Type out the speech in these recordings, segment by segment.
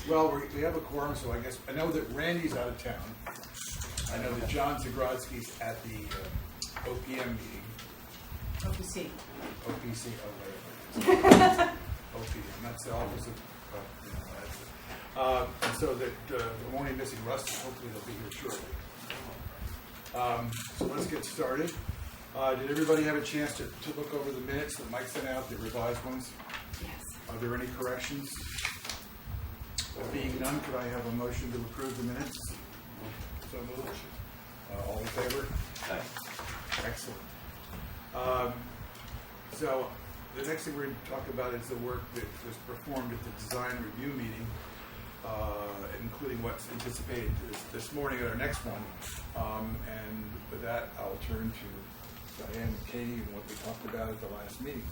Well, we have a quorum, so I guess, I know that Randy's out of town. I know that John Zagrodzky's at the OPM meeting. OPC. OPC, whatever. OPM, that's the Office of, that's it. And so that we're only missing Rusty, hopefully they'll be here shortly. So let's get started. Did everybody have a chance to look over the minutes that Mike sent out, the revised ones? Yes. Are there any corrections? There being none, could I have a motion to approve the minutes? So moved. All in favor? Aye. Excellent. So the next thing we're going to talk about is the work that was performed at the design review meeting, including what's anticipated this morning at our next one. And with that, I'll turn to Diane and Katie and what we talked about at the last meeting.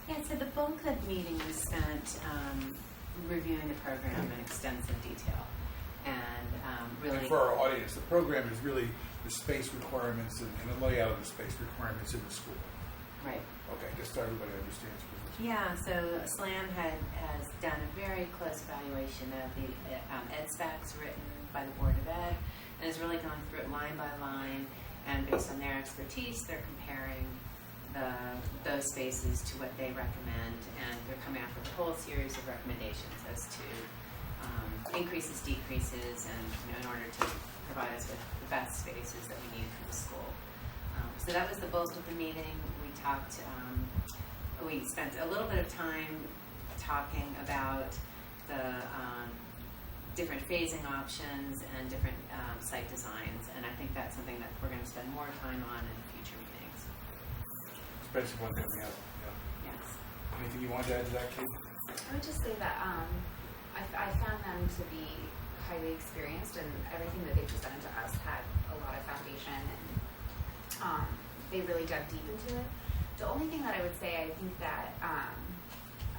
Yeah, so the bulk of the meeting was spent reviewing the program in extensive detail. And really... And for our audience, the program is really the space requirements and the layout of the space requirements in the school. Right. Okay, just so everybody understands. Yeah, so SLAM has done a very close evaluation of the ed specs written by the Board of Ed, and has really gone through it line by line, and based on their expertise, they're comparing those spaces to what they recommend, and they're coming up with a whole series of recommendations as to increases, decreases, and in order to provide us with the best spaces that we need for the school. So that was the bulk of the meeting. We talked. We spent a little bit of time talking about the different phasing options and different site designs, and I think that's something that we're going to spend more time on in future meetings. Especially one coming up. Yeah. Yes. Anything you want to add to that, Kate? I would just say that I found them to be highly experienced, and everything that they presented to us had a lot of foundation, and they really dug deep into it. The only thing that I would say, I think that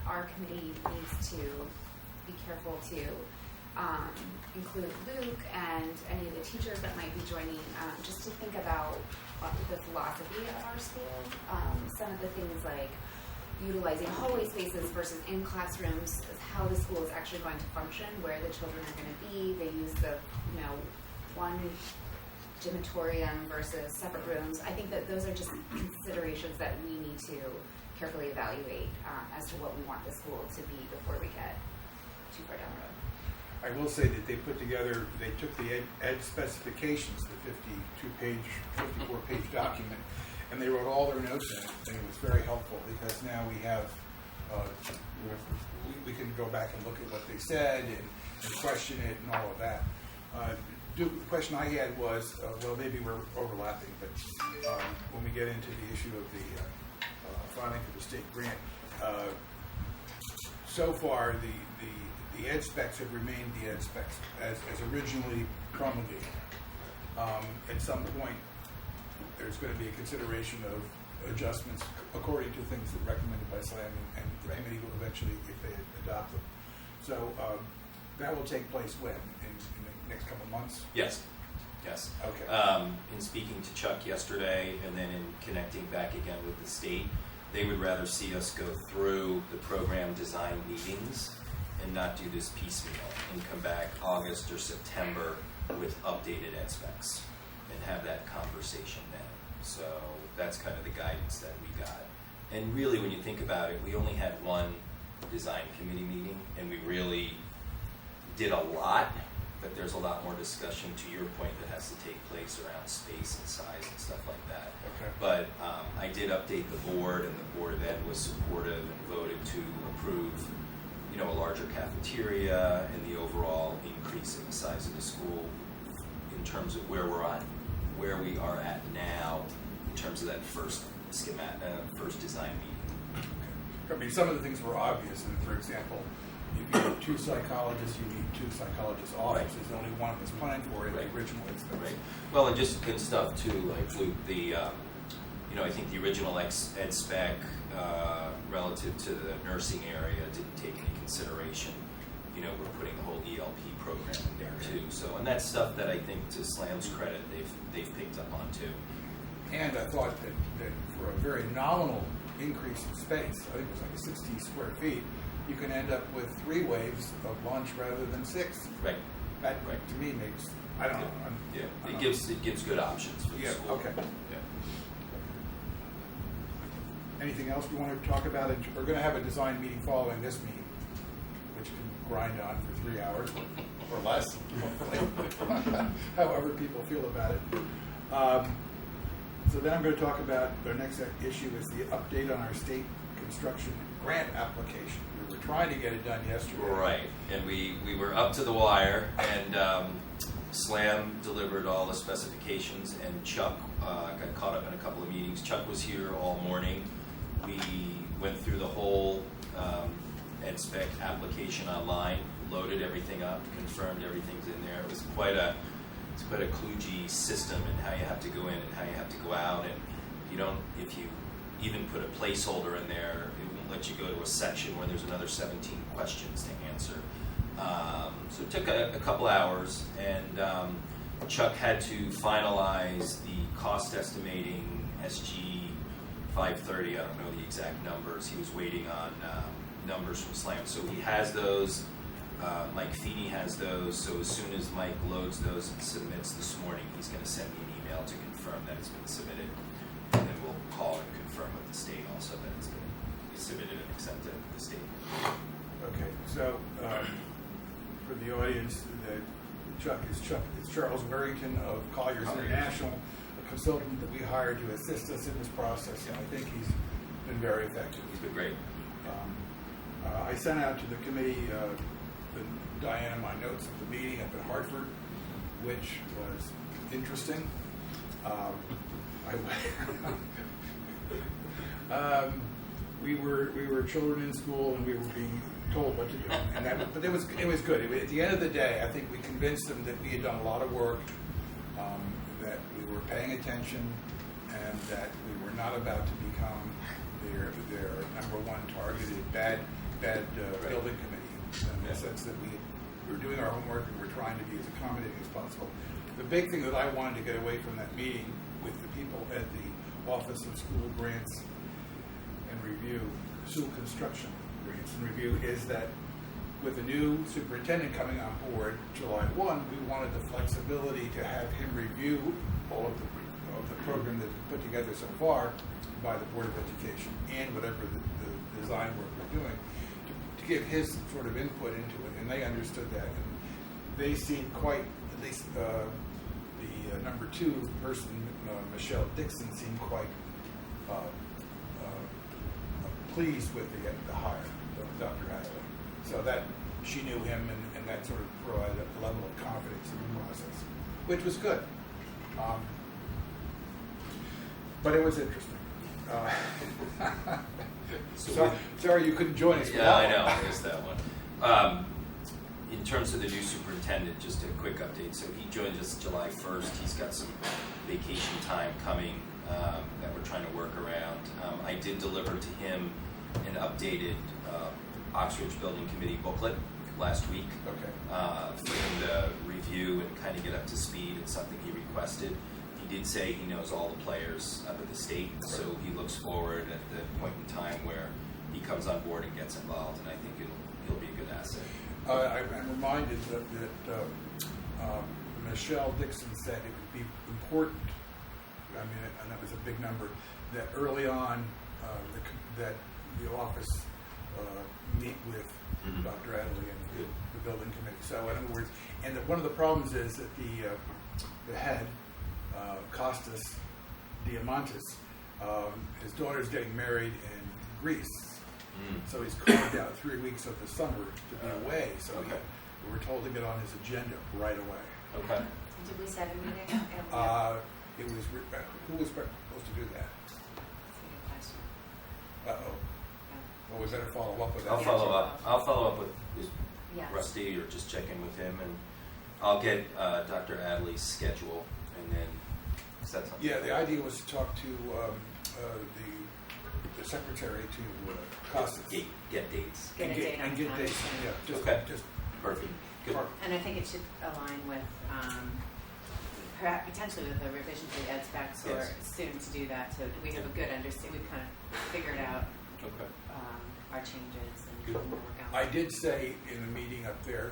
our committee needs to be careful to include Luke and any of the teachers that might be joining, just to think about the philosophy of our school. Some of the things like utilizing hallway spaces versus in classrooms, how the school is actually going to function, where the children are going to be. They use the, one gymatorium versus separate rooms. I think that those are just considerations that we need to carefully evaluate as to what we want the school to be before we get too far down the road. I will say that they took the ed specifications, the 54-page document, and they wrote all their notes in it, and it was very helpful because now we have, we can go back and look at what they said and question it and all of that. The question I had was, well, maybe we're overlapping, but when we get into the issue of the filing for the state grant, so far the ed specs have remained the ed specs as originally promulgated. At some point, there's going to be a consideration of adjustments according to things that are recommended by SLAM, and the committee will eventually, if they adopt them. So that will take place when? In the next couple of months? Yes. Okay. In speaking to Chuck yesterday and then in connecting back again with the state, they would rather see us go through the program design meetings and not do this piecemeal and come back August or September with updated ed specs and have that conversation then. So that's kind of the guidance that we got. And really, when you think about it, we only had one design committee meeting, and we really did a lot, but there's a lot more discussion, to your point, that has to take place around space and size and stuff like that. Okay. But I did update the board, and the Board of Ed was supportive and voted to approve, a larger cafeteria and the overall increase in the size of the school in terms of where we are at now in terms of that first first design meeting. Okay. I mean, some of the things were obvious. And for example, if you need 2 psychologists, you need 2 psychologist offices. Right. Only one was planned for in the original instance. Right. Well, and just good stuff too, like Luke, I think the original ed spec relative to the nursing area didn't take any consideration. We're putting the whole ELP program in there too. So, and that's stuff that I think, to SLAM's credit, they've picked up on too. And I thought that for a very nominal increase in space, I think it was like 60 square feet, you can end up with 3 waves of lunch rather than 6. Right. That, Right. to me, makes, I don't know. Yeah, I it don't gives good options for the Yeah, school. okay. Yeah. Anything else we want to talk about? We're going to have a design meeting following this meeting, which can grind on for 3 hours or less, hopefully, however people feel about it. So then I'm going to talk about our next issue is the update on our state construction grant application. We were trying to get it done yesterday. Right, and we were up to the wire, and SLAM delivered all the specifications, and Chuck got caught up in a couple of meetings. Chuck was here all morning. We went through the whole EdSpec application online, loaded everything up, confirmed everything's in there. It was quite a kludgy system and how you have to go in and how you have to go out, and if you even put a placeholder in there, it won't let you go to a section where there's another 17 questions to answer. So it took a couple hours, and Chuck had to finalize the cost estimating SG 530. I don't know the exact numbers. He was waiting on numbers from SLAM. So he has those. Mike Feeney has those. So as soon as Mike loads those and submits this morning, he's going to send me an email to confirm that it's been submitted. And then we'll call and confirm with the state also that it's been submitted and accepted at the state. Okay, so for the audience, it's Charles Warrington of Colliers International, a consultant that we hired to assist us in this process, and I think he's been very effective. He's been great. I sent out to the committee, Diana, my notes of the meeting up in Hartford, which was interesting. We were children in school, and we were being told what to do, but it was good. At the end of the day, I think we convinced them that we had done a lot of work, that we were paying attention, and that we were not about to become their number one targeted bad building committee. In the sense that we were doing our homework and we're trying to be as accommodating as possible. The big thing that I wanted to get away from that meeting with the people at the Office of School Grants and Review, School Construction Grants and Review, is that with the new superintendent coming on board July 1, we wanted the flexibility to have him review all of the program that's been put together so far by the Board of Education and whatever the design work we're doing, to give his sort of input into it, and they understood that. And they seemed quite, at least the number 2 person, Michelle Dixon, seemed quite pleased with the hire of Dr. Hadley. So that she knew him, and that sort of provided a level of confidence in the process, which was good. But it was interesting. Sorry you couldn't join us. Yeah, I know. I missed that one. In terms of the new superintendent, just a quick update. So he joined us July 1st. He's got some vacation time coming that we're trying to work around. I did deliver to him an updated Oxbridge Building Committee booklet last week. Okay. For him to review and kind of get up to speed. It's something he requested. He did say he knows all the players up at the state, so he looks forward at the point in time where he comes on board and gets involved, and I think he'll be a good asset. I'm reminded that Michelle Dixon said it would be important, I mean, and that was a big number, that early on that the office meet with Dr. Adley and the building committee. So in other words, and one of the problems is that the head, Kostas Diamantis, his daughter's getting married in Greece. So he's carved out 3 weeks of the summer to be away. So we were told to get on his agenda right away. Okay. Did we set a meeting? It was who was supposed to do that? That's a good question. Well, we better follow up with that. I'll follow up with Yes. Rusty, or just check in with him, and I'll get Dr. Adley's schedule, and then set something. Yeah, the idea was to talk to the secretary to Kostas. Get dates. Get a date on get time. dates. Yeah, just Perfect. Good. And I think it should align with, perhaps potentially with a revision to the ed specs, or Yes. soon to do that, so we have a good understanding. We've kind of figured out Okay. our changes and Good. can work I did say in the meeting up there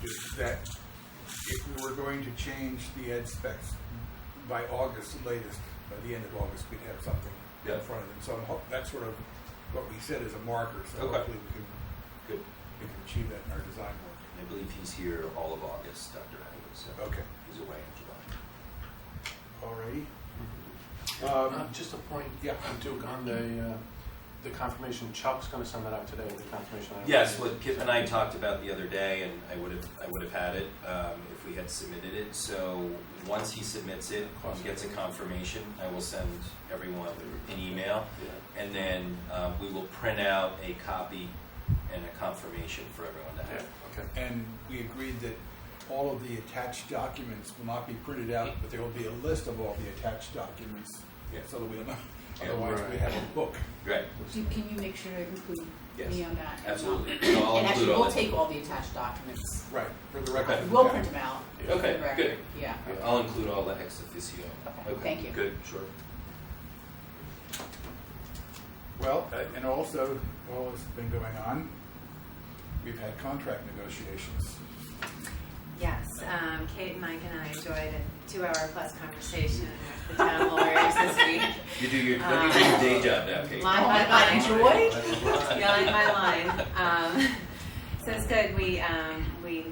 just that if we were going to change the ed specs by August latest, by the end of August, we'd have something Yeah. in front of them. So that's sort of what we said as a marker. So Okay. hopefully Good. we can achieve that in our design work. I believe he's here all of August, Dr. Hayward, so Okay. he's away in July. Alrighty. Just a point, Yeah. Duke, on the confirmation. Chuck's going to send that out today. The confirmation. Yes, what Kip and I talked about the other day, and I would have had it if we had submitted it. So once he submits it and gets a confirmation, I will send everyone an email, Yeah. and then we will print out a copy and a confirmation for everyone to Yeah. have. Okay. And we agreed that all of the attached documents will not be printed out, but there will be a list of all the attached documents, Yeah. so that we don't know. Yeah. Otherwise, we Right. have a book. Great. Can you make sure to include Yes. me on that? Absolutely. So I'll And actually, include all we'll that. take all the attached documents. Right, for the record. Okay. We'll print them out. Yeah. Okay, for the record. good. Yeah. I'll include all the ex officio. Okay, thank you. Good, sure. Well, and also, while this has been going on, we've had contract negotiations. Yes, Kate, Mike, and I enjoyed a 2-hour plus conversation with the town lawyers this week. You do your, when you do your day job now, Kate. Line by line. Enjoyed? Yeah, line by line. So it's good. We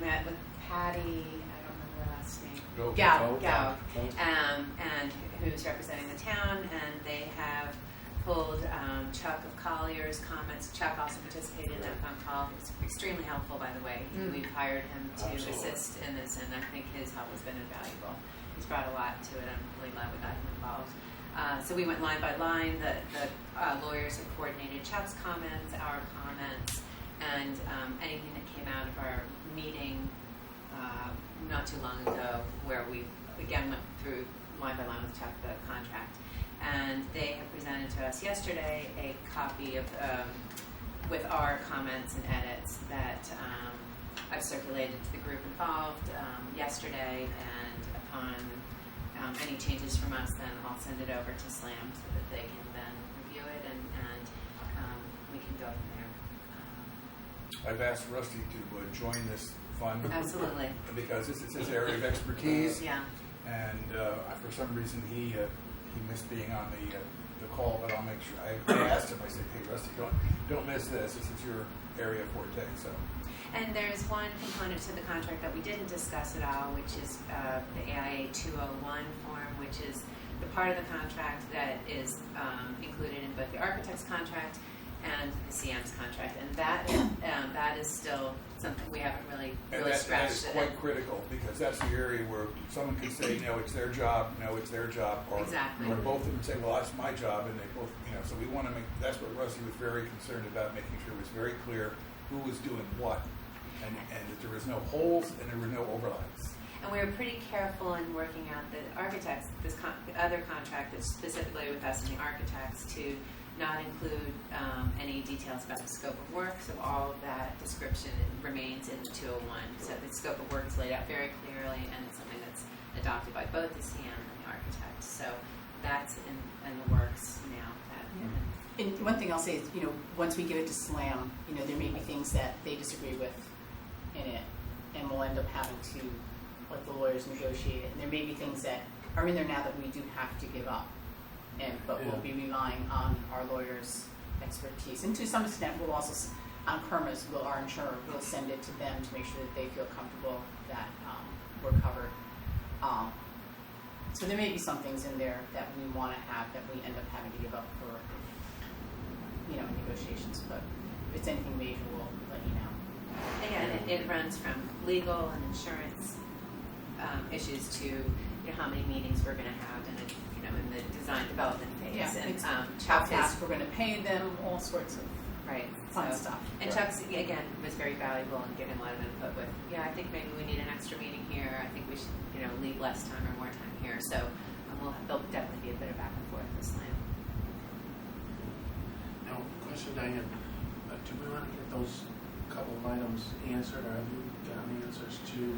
met with Patty, I don't remember her last name. Go. Gow, Go. Gow, Go. and who's representing the town, and they have pulled Chuck of Collier's comments. Chuck also participated in that phone call. It was extremely helpful, by the way. We've hired him to Absolutely. assist in this, and I think his help has been invaluable. He's brought a lot to it. I'm really glad we got him involved. So we went line by line. The lawyers have coordinated Chuck's comments, our comments, and anything that came out of our meeting not too long ago, where we again went through line by line with Chuck the contract. And they have presented to us yesterday a copy of, with our comments and edits that I've circulated to the group involved yesterday, and upon any changes from us, then I'll send it over to SLAM so that they can then review it, and we can go from there. I've asked Rusty to join this fund. Absolutely. Because this is his area of expertise, Yeah. and for some reason he missed being on the call, but I'll make sure. I asked him, I said, hey Rusty, don't miss this. This is your area of forte. So And there's one component to the contract that we didn't discuss at all, which is the AIA 201 form, which is the part of the contract that is included in both the architect's contract and the CM's contract, and that is still something we haven't really and that is scratched it. quite critical, because that's the area where someone can say, no, it's their job, no, it's their job, or Exactly. or both of them say, well, that's my job, and they both, so we want to make. That's what Rusty was very concerned about, making sure it was very clear who was doing what, and that there was no holes and there were no overlaps. And we were pretty careful in working out the architects, the other contract that's specifically with us and the architects, to not include any details about the scope of work, so all of that description remains in the 201. So the scope of work is laid out very clearly, and it's something that's adopted by both the CM and the architect. So that's in the works now. And one thing I'll say is, once we give it to SLAM, there may be things that they disagree with in it, and we'll end up having to let the lawyers negotiate it. And there may be things that are in there now that we do have to give up, but we'll be relying on our lawyers' expertise. And to some extent, we'll also, on PERMAs, our insurer will send it to them to make sure that they feel comfortable that we're covered. So there may be some things in there that we want to have that we end up having to give up for negotiations, but if it's anything major, we'll let you know. Again, it runs from legal and insurance issues to how many meetings we're going to have in the design development phase. Yeah, And how Chuck fast is we're going to pay them, all sorts of right fun so- stuff. And Chuck's again was very valuable in giving a lot of input with. I think maybe we need an extra meeting here. I think we should leave less time or more time here. So there'll definitely be a bit of back and forth with SLAM. Now, question, Diane. Do we want to get those couple of items answered, or have you gotten the answers to?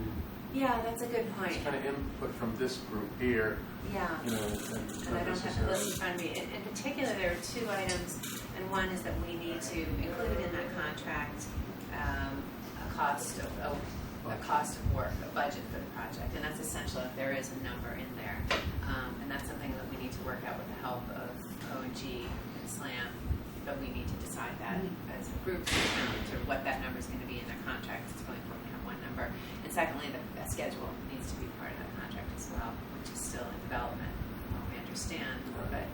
Yeah, that's a good point. Kind of input from this group here. Yeah. And And I don't have the list in front of me. In particular, there are two items, and one is that we need to include in that contract a cost of work, a budget for the project, and that's essential if there is a number in there. And that's something that we need to work out with the help of O&G and SLAM, but we need to decide that as a group to what that number is going to be in their contract. It's really important to have one number. And secondly, the schedule needs to be part of that contract as well, which is still in development, from what we understand, but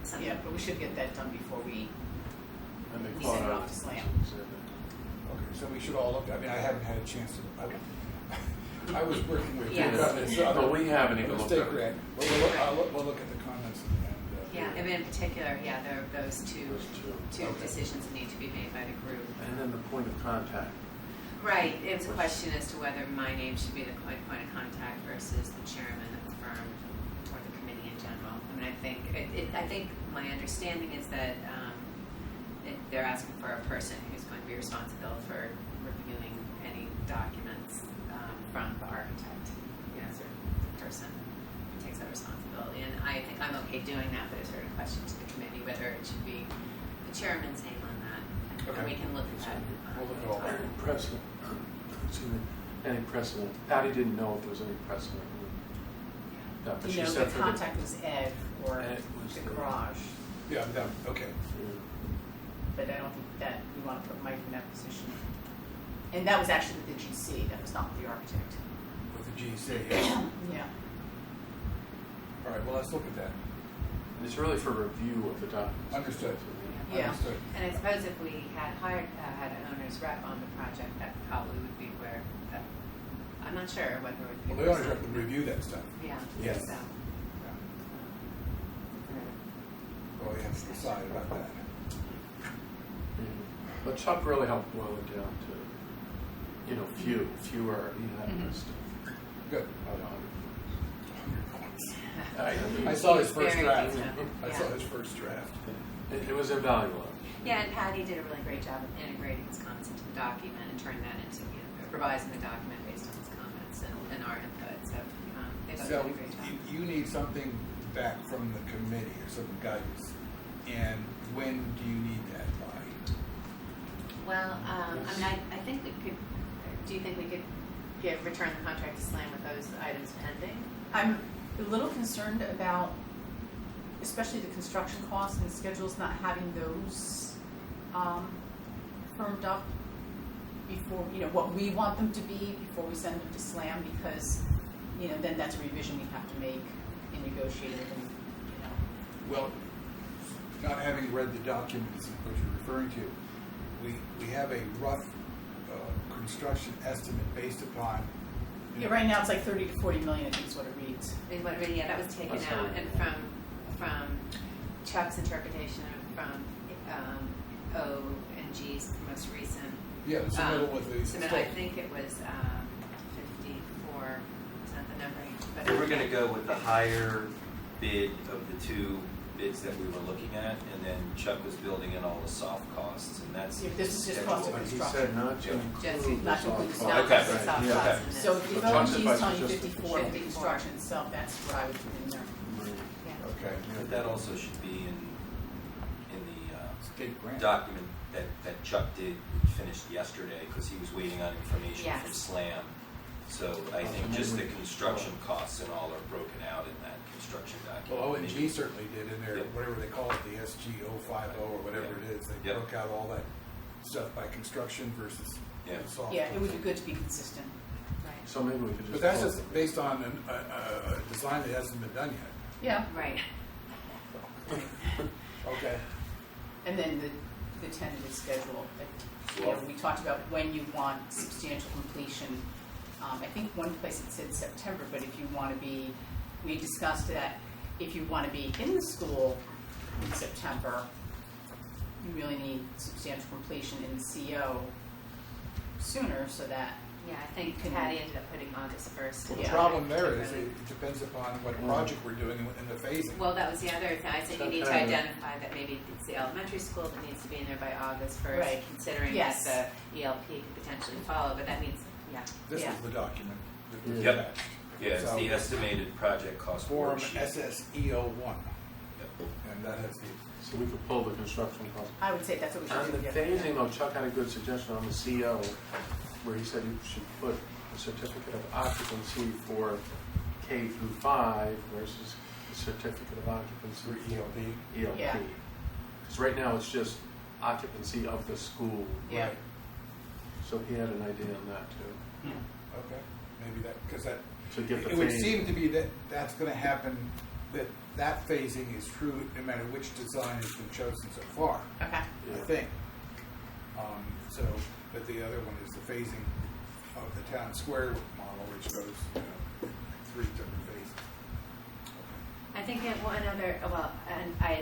something. Yeah, but we should get that done before we And they You caught send it on off to Slam. Okay, so we should all look, I mean, I haven't had a chance to, I was working with you Yes. on this other. But we haven't even looked state at it. grant. But we'll look at the comments and. Yeah, and in particular, there are those two Okay. decisions that need to be made by the group. And then the point of contact. Right, it was a question as to whether my name should be the point of contact versus the chairman of the firm or the committee in general. I mean, I think my understanding is that they're asking for a person who's going to be responsible for reviewing any documents from the architect. So the person who takes that responsibility. And I think I'm okay doing that, but it's sort of a question to the committee whether it should be the chairman's name on that. Okay. And we can look at that. We'll look at all that. Any precedent, excuse me, any precedent. Patty didn't know if there was any precedent. But she the said for the. contact was Ed or Ed was the the- garage, Yeah, okay. but I don't think that we want to put Mike in that position. And that was actually with the GC, that was not with the architect. With the GC, yeah. Yeah. All right, well, let's look at that. And it's really for review of the documents. Understood. Yeah. Understood. And I suppose if we had had an owner's rep on the project, that probably would be where, I'm not sure whether it would be. Well, the owners have to review that stuff. Yeah. Yes. So, Yeah. Well, we have to decide about that. But Chuck really helped boil it down to, fewer, he had a list of Good. about 100. I saw his He's first very draft. detailed. I saw his first draft. It was invaluable. yeah, and Patty did a really great job of integrating his comments into the document and turning that into, revising the document based on his comments and our input. So they both So did a great job. you need something back from the committee or some guidance. And when do you need that by? Well, I mean, I think we could. Do you think we could return the contract to SLAM with those items pending? I'm a little concerned about, especially the construction costs and schedules, not having those firmed up before, what we want them to be before we send them to SLAM, because, then that's a revision we have to make in negotiating and, Well, not having read the documents, what you're referring to, we have a rough construction estimate based upon. Yeah, right now it's like 30 to 40 million, I think is what it reads. That was taken That's out, right. and from Chuck's interpretation of from O and G's most recent. Yeah, the submittal with the submittal, I think it was 54. Is that the number? But We were gonna go with the higher bid of the two bids that we were looking at, and then Chuck was building in all the soft costs, and that's. Yeah, this is just schedule. cost of But he construction. said not to Just include not the to include soft the costs. Okay. the soft Yeah. costs in this. So if But ONG Chuck's is advice telling you was just the 54 for the 54. construction itself, that's what I would put in there. Yeah. Okay. But that also should be in the State grant. document that Chuck did, finished yesterday, because he was waiting on information from Yes. SLAM. So I think just the construction costs and all are broken out in that construction document. Well, O&G certainly did in their, Yep. whatever they call it, the SG050 or whatever Yep. it is. They Yep. broke out all that stuff by construction versus Yeah. soft. Yeah, it would be good to be consistent. Right. So maybe we could just. But that's close just it. based on a design that hasn't been done yet. Yeah. Right. Okay. And then the tentative schedule. We talked about when you want substantial completion. I think one place it said September, but if you want to be, we discussed that if you want to be in the school in September, you really need substantial completion in the CO sooner so that, Yeah, I think Patty ended up putting August 1st. Well, the Yeah. problem there is it depends upon what project we're doing and the phasing. Well, that was the other thing. I said you need to Okay. identify that maybe it's the elementary school that needs to be in there by August 1st, Right. considering Yes. that the ELP could potentially follow, but that means, This Yeah. is the document. that was Yep. attached. Yeah, it's So- the estimated project cost Form worksheet. SSEO1. Yep. And that has the, So we could pull the construction cost. I would say that's what we On should the do. phasing though, Chuck had a good suggestion on the CO, where he said you should put a certificate of occupancy for K through 5 versus a certificate of occupancy for ELD. ELP. Yeah. Because right now it's just occupancy of the school. Yeah. Right. So he had an idea on that too. Okay, maybe that, because that, To get the it would phase- seem to be that that's gonna happen, that phasing is true no matter which design has been chosen so far, Okay. I Yeah. think. So, but the other one is the phasing of the town square model, which goes, you know, 3 different phases. I think that one other,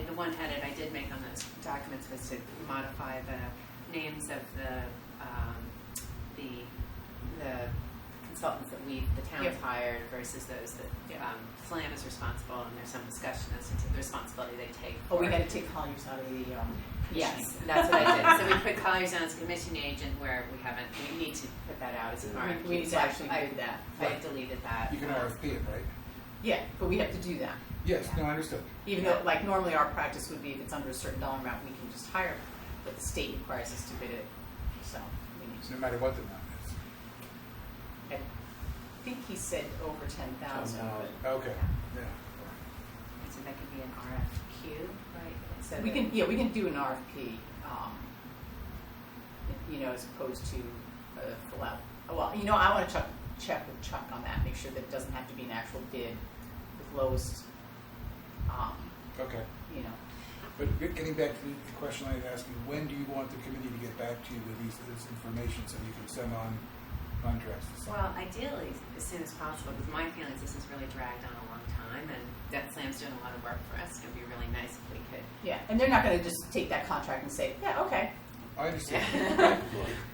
the one edit I did make on those documents was to modify the names of the consultants that the town's Yep. hired versus those that, Yep. SLAM is responsible, and there's some discussion as to the responsibility they take. Oh, we for- had to take Colliers out of the, Yes, commissioning. that's what I did. So we put Colliers on as commission agent where we need to put that out as an RFP. We need to So actually I do that. I deleted that. You can RFP it, right? Yeah, but we have to do that. Yes, no, I understood. Even though, like, normally our practice would be if it's under a certain dollar amount, we can just hire them. But the state requires us to bid it, so we need to. No matter what the amount is. I think he said over 10,000. 10,000. Okay, yeah. So that could be an RFQ, right? So We can, we can do an RFP, as opposed to full out. Well, I want to check with Chuck on that, make sure that it doesn't have to be an actual bid with lowest, Okay. But getting back to the question I was asking, when do you want the committee to get back to you with this information so you can send on contracts to sign? Well, ideally, as soon as possible, because my feeling is this has really dragged on a long time, and that Slam's doing a lot of work for us. It would be really nice if we could. Yeah, and they're not going to just take that contract and say, yeah, okay. I understand.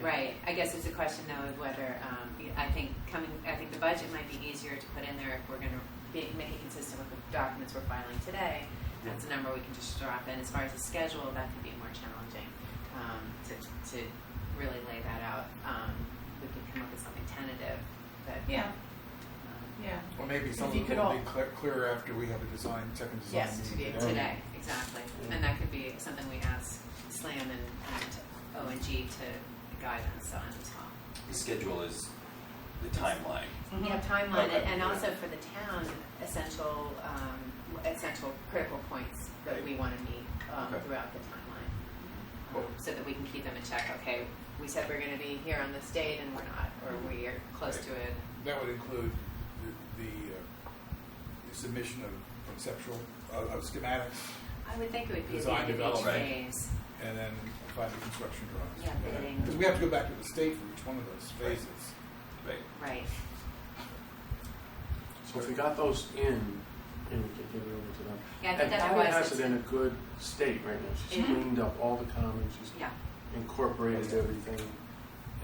Right. I guess it's a question though of whether I think the budget might be easier to put in there if we're going to make it consistent with the documents we're filing today. That's a number we can just drop in. As far as the schedule, that could be more challenging to really lay that out. We could come up with something tentative. But Yeah. Well, maybe some of you it could will all- be clearer after we have a second design Yes, meeting today, exactly, and that could be something we ask SLAM and ONG to guide us on as well. The schedule is the timeline. We have timeline, Okay. and also for the town, essential critical points that we want to meet Okay. throughout the timeline, Cool. so that we can keep them in check. Okay, we said we're going to be here on this date, and we're not, or we are close to it. That would include the submission of conceptual, of schematics, I would think it would be at the Design end of each development. phase. and then final construction drawings. Yeah, bidding. Because we have to go back to the state for each one of those phases. Right. Right. So if we got those in, and we could give it over to them. Yeah, I think And Patty otherwise has it's- it in a good state right now. She's Mhm. cleaned up all the comments, she's Yeah. incorporated everything.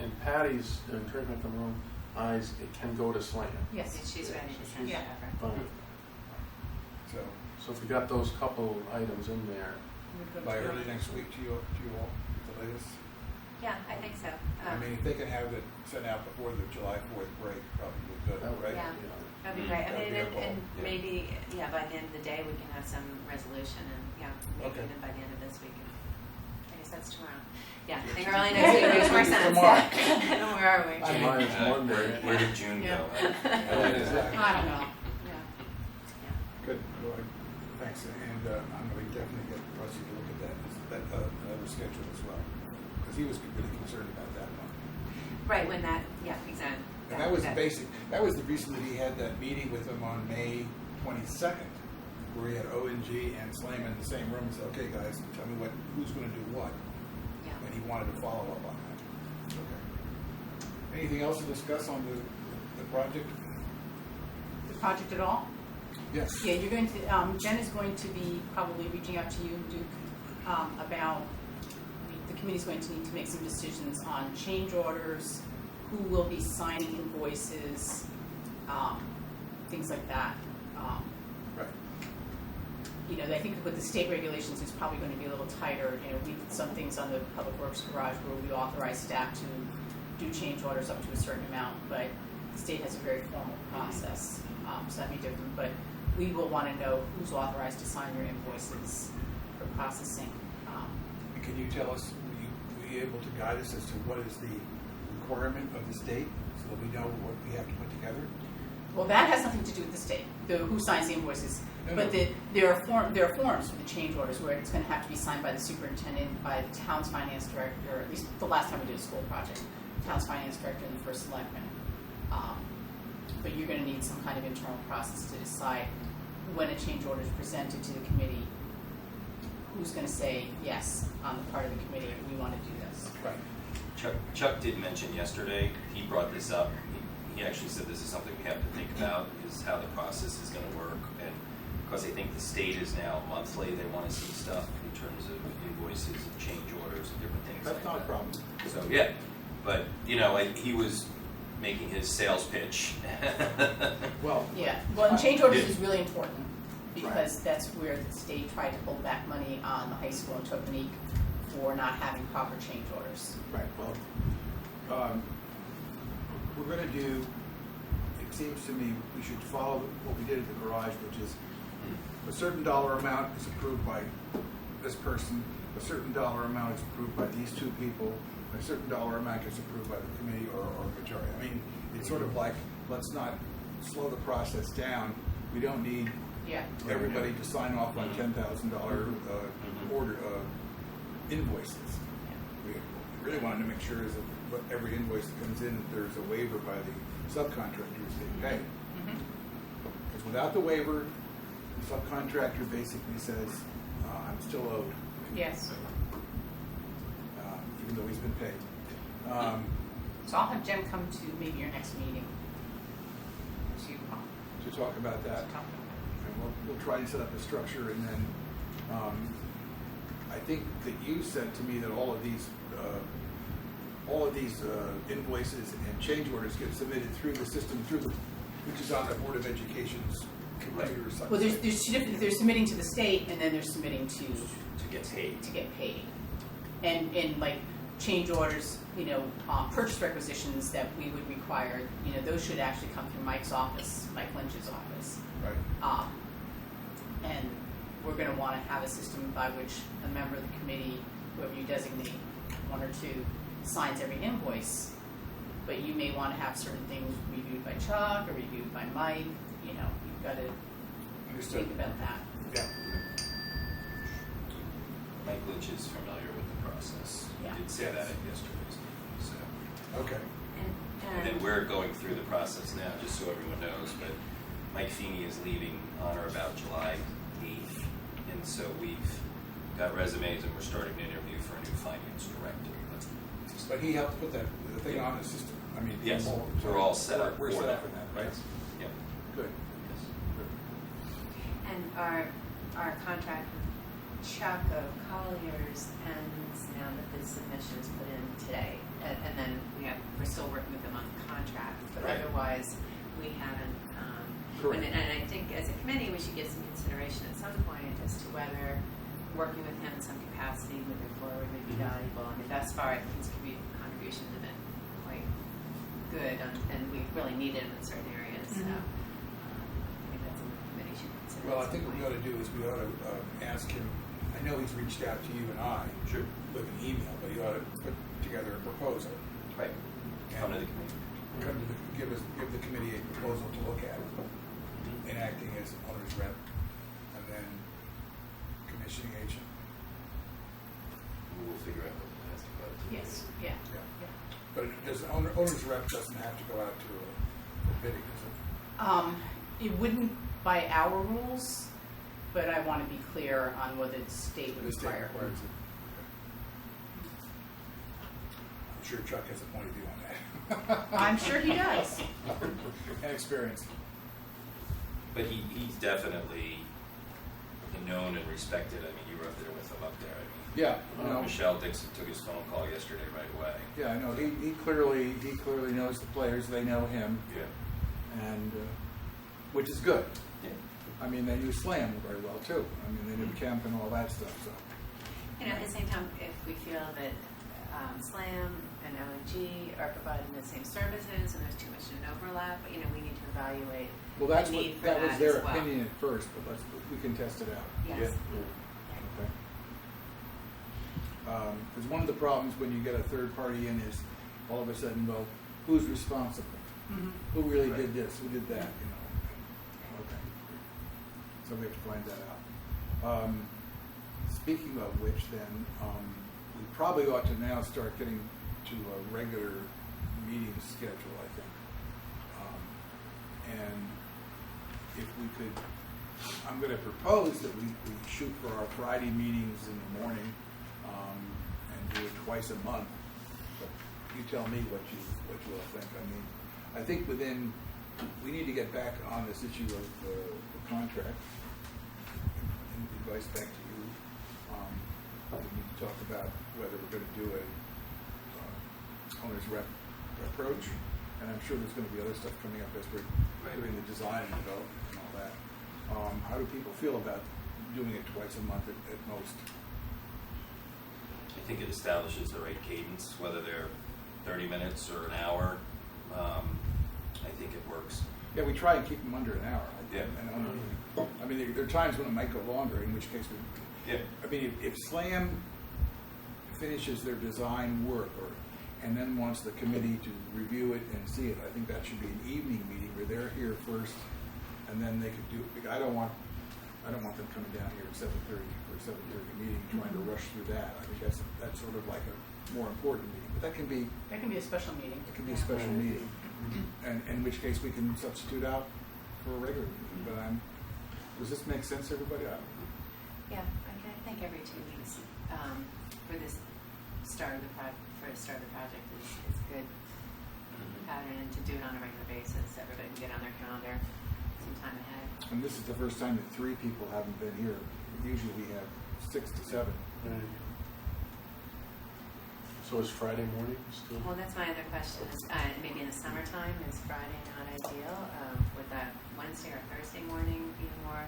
And Patty's, and correct me if I'm wrong, eyes, it can go to SLAM. Yes. And she's ready to send it Yeah. over. Fine. So So if we got those couple items in there, by early next week to you all, the latest. Yeah, I think so. I mean, if they can have it sent out before the July 4th break, probably good, that would, right? Yeah. you know, That'd be great. I That'd mean, be a and goal. Yeah. maybe, by the end of the day, we can have some resolution, and maybe Okay. even by the end of this week. I guess that's tomorrow. Yeah, I think early next week makes more sense. Tomorrow. Where are we? I mean, Tomorrow's Monday. Where did June go? Exactly. I don't know. Yeah. Good, well, thanks, and I'm going to definitely get Rusty to look at that other schedule as well, because he was really concerned about that one. Right, when that, yeah, exactly. And that was that was the reason that he had that meeting with him on May 22nd, where he had ONG and SLAM in the same room and said, okay guys, tell me who's going to do what, Yeah. and he wanted to follow up on that. Okay. Anything else to discuss on the project? The project at all? Yes. Yeah, you're going to, Jen is going to be probably reaching out to you, Duke, about, the committee's going to need to make some decisions on change orders, who will be signing invoices, things like that. Right. I think with the state regulations, it's probably going to be a little tighter. We did some things on the Public Works Garage where we authorize staff to do change orders up to a certain amount, but the state has a very formal process, so that'd be different. But we will want to know who's authorized to sign your invoices for processing. And can you tell us, will you able to guide us as to what is the requirement of the state, so that we know what we have to put together? Well, that has nothing to do with the state, who signs the invoices. No, But no. there are forms for the change orders where it's going to have to be signed by the superintendent, by the town's finance director, or at least the last time we did a school project, town's finance director and the first selectman. But you're going to need some kind of internal process to decide when a change order is presented to the committee, who's going to say yes on the part of the committee, we want to do this. Right. Chuck did mention yesterday, he brought this up, he actually said this is something we have to think about, is how the process is gonna work, and because I think the state is now monthly, they wanna see stuff in terms of invoices and change orders and different things like That's that. not a problem. So, yeah, but, he was making his sales pitch. Well, Yeah, well, and change orders is really important because that's where the state tried to hold back money on the high school in Topanique for not having proper change orders. right, well, we're gonna do, it seems to me, we should follow what we did at the garage, which is a certain dollar amount is approved by this person, a certain dollar amount is approved by these two people, a certain dollar amount is approved by the committee or majority. I mean, it's sort of like, let's not slow the process down. We don't need Yeah. everybody to sign off on $10,000 order invoices. We really wanted to make sure is that what every invoice that comes in, that there's a waiver by the subcontractors being paid. Because without the waiver, the subcontractor basically says, I'm still owed. Yes. Even though he's been paid. So I'll have Jen come to maybe your next meeting To talk about to that. talk about And we'll try to set up a structure, and then I think that you said to me that all of these invoices and change orders get submitted through the system, which is on the Board of Education's computer or that. something. Well, there's two different, they're submitting to the state and then they're submitting to get paid. get paid. And like change orders, purchase requisitions that we would require, those should actually come through Mike's office, Mike Lynch's office. Right. And we're going to want to have a system by which a member of the committee, whoever you designate, one or two, signs every invoice. But you may want to have certain things reviewed by Chuck or reviewed by Mike. You've got to Understood. think about that. Yeah. Mike Lynch is familiar with the process. Yeah. He did say that at yesterday's meeting, so. Okay. And then we're going through the process now, just so everyone knows, but Mike Feeney is leaving on or about July 8th, and so we've got resumes and we're starting to interview for a new finance director. But he helped put the thing on the system. I mean, Yes, people- we're all set up We're for set that. up for that, right? Yes. Yep. Good. Yes. And our contract with Chuck of Colliers ends now that the submission is put in today. And then we're still working with them on the contract, but Right. otherwise we haven't. Correct. And I think as a committee we should give some consideration at some point as to whether working with him in some capacity moving forward would be valuable. I mean, thus far I think his contributions have been quite good, and we really needed him in certain areas. So I think that's something the committee should consider. Well, at I some think what we point. ought to do is we ought to ask him, I know he's reached out to you and I Sure. with an email, but he ought to put together a proposal. Right. Come to the committee. Give the committee a proposal to look at, and acting as owner's rep, and then commissioning agent. We'll figure out what it has to go to. Yes. Yeah. Yeah. But owner's rep doesn't have to go out to a bidding, does it? It wouldn't by our rules, but I want to be clear on whether the state would The state require. requires it. I'm sure Chuck has a point of view on that. I'm sure he does. And experience. But he's definitely known and respected. I mean, you were up there with him up there. I mean, Yeah, Michelle Dixon took his phone call yesterday right away. Yeah, I know. He clearly knows the players. They know him, Yeah. and which is good. Yeah. I mean, they knew Slam very well too. I mean, they knew Kemp and all that stuff. So At the same time, if we feel that SLAM and LNG are providing the same services and there's too much of an overlap, we need to evaluate Well, that's the what, need for that was that their as well. opinion at first, but we can test it out. Yes. Okay. Because one of the problems when you get a third party in is all of a sudden, well, who's responsible? Mhm. Who really did this? Who did that? You know. Okay. So we have to find that out. Speaking of which, then we probably ought to now start getting to a regular meeting schedule. I think, and if we could, I'm going to propose that we shoot for our Friday meetings in the morning and do it twice a month. But you tell me what you all think. I mean, I think we need to get back on this issue of the contract. And advice back to you. We need to talk about whether we're going to do a owner's rep approach, and I'm sure there's going to be other stuff coming up as we're doing the design and development and all that. How do people feel about doing it twice a month at most? I think it establishes the right cadence, whether they're 30 minutes or an hour. I think it works. Yeah, we try and keep them under an hour. Yeah. I mean, there are times when it might go longer, in which case Yeah. I mean, if SLAM finishes their design work, and then wants the committee to review it and see it, I think that should be an evening meeting where they're here first, and then they could do it. Because I don't want them coming down here at 7:30 for a 7:30 meeting, trying to rush through that. I think that's sort of like a more important meeting. But that can be a special meeting. It can be a special meeting, and in which case we can substitute out for a regular meeting. But does this make sense, everybody? Yeah, I think every 2 weeks for this start of the project is good pattern, and to do it on a regular basis. Everybody can get on their calendar some time ahead. And this is the first time that 3 people haven't been here. Usually we have 6 to 7. So is Friday morning still? Well, that's my other question. Is, maybe in the summertime, is Friday not ideal? Would that Wednesday or Thursday morning be more?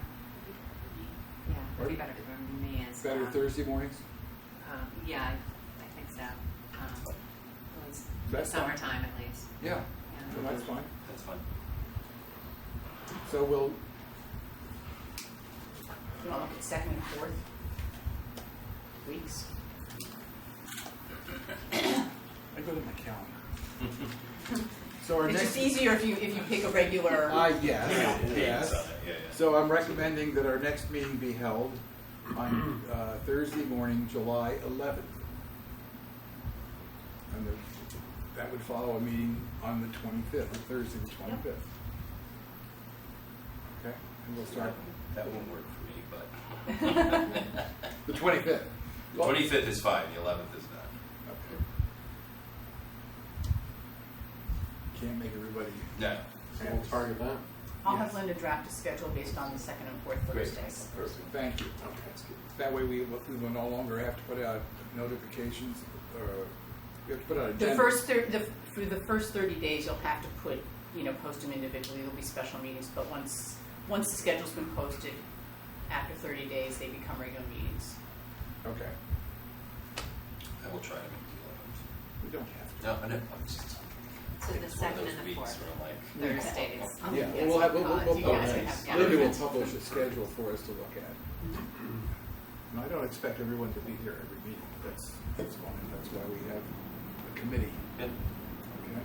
Yeah, would be better for me as Better Thursday mornings? Yeah, I think so. At least That's fine. summertime, at least. Yeah. Yeah. So that's fine. That's fine. So we'll. You want to look at second and fourth weeks? I go to my calendar. So our It's next. just easier if you pick a regular. Yes. Yes. Yeah. So I'm recommending that our next meeting be held on Thursday morning, July 11th. And that would follow a meeting on the 25th, Thursday the 25th. Okay, and we'll start That won't work for me, but the 25th. the 25th is fine. The 11th is not. Okay. Can't make everybody. No. So we'll target that. I'll Yes. have Linda draft a schedule based on the second and fourth Great. Thursdays. Perfect. Thank you. Okay, that's good. That way we will no longer have to put out notifications. We have to put out The agendas. first through the first 30 days, you'll have to post them individually. There'll be special meetings, but once the schedule's been posted, after 30 days, they become regular meetings. Okay. I will try to make the 11th. We don't have to. No, I know. I'm just, So the it's one of second those and the weeks fourth where I'm like, Thursdays. Oh, Yeah, yes, we'll have, oh, we'll God, you guys can publish, have Linda will calendars. publish a schedule for us to look at. And I don't expect everyone to be here every meeting, that's fine, that's why we have a committee, yeah. okay?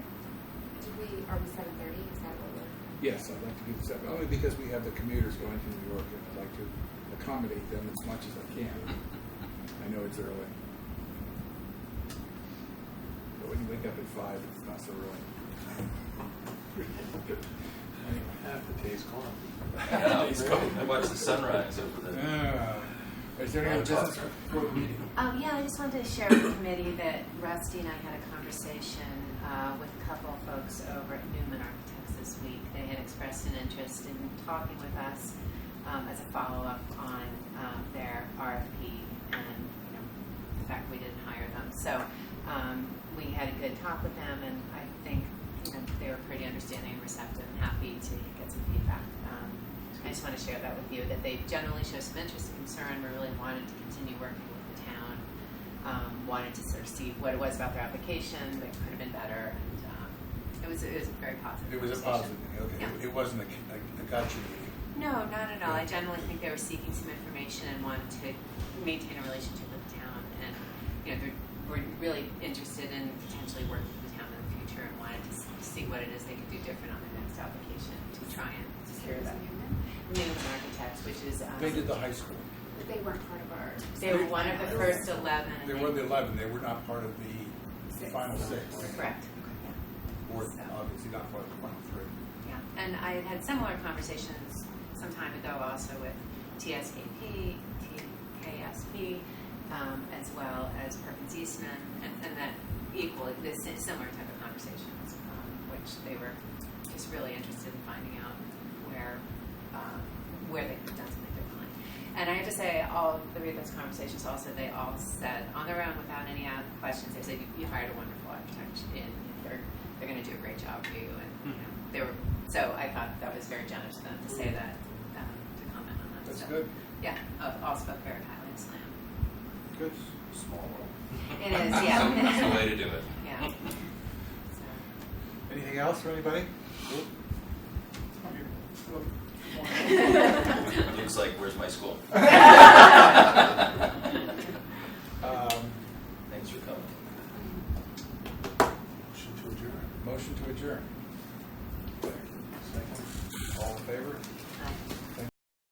Are we 7:30? Is that what we're? Yes, I'd like to do the second, only because we have the commuters going to New York, and I'd like to accommodate them as much as I can. I know it's early. But when you wake up at 5, it's not so early. Anyway. Half the day's gone. I watched the sunrise over there. Is there any other business for the meeting? Yeah, I just wanted to share with the committee that Rusty and I had a conversation with a couple of folks over at Newman Architects this week. They had expressed an interest in talking with us as a follow-up on their RFP and the fact we didn't hire them. So we had a good talk with them, and I think they were pretty understanding and receptive and happy to get some feedback. I just want to share that with you, that they generally show some interest and concern. We really wanted to continue working with the town, wanted to sort of see what it was about their application that could have been better, and It was a very positive. It was a conversation. positive thing, okay. Yeah. It wasn't a gotcha meeting. No, not at all. I generally think they were seeking some information and wanted to maintain a relationship with the town, and were really interested in potentially working with the town in the future, and wanted to see what it is they could do different on their next application to try and secure that. Newman Architects, which is They did the high school. They weren't part of our. they were one of the first 11. and They were the 11, they were not part of the final 6. Correct. Or So. obviously not part of the final 3. Yeah, and I had similar conversations some time ago also with TSKP, TKSP, as well as Perkins Eastman, and that equally, this similar type of conversations, which they were just really interested in finding out where they could have done something differently. And I have to say, all 3 of those conversations also, they all said on their own without any questions, they said, you hired a wonderful architect, and they're going to do a great job for you. And they were, so I thought that was very generous of them to say that, to comment on that. That's So, good. Yeah, all spoke very highly of Slam. Good. Small world. It is, yeah. That's the way to do it. Yeah. So, Anything else for anybody? Luke's like, where's my school? Thanks for coming. Motion to adjourn. Motion to adjourn. Second. All in favor? Aye.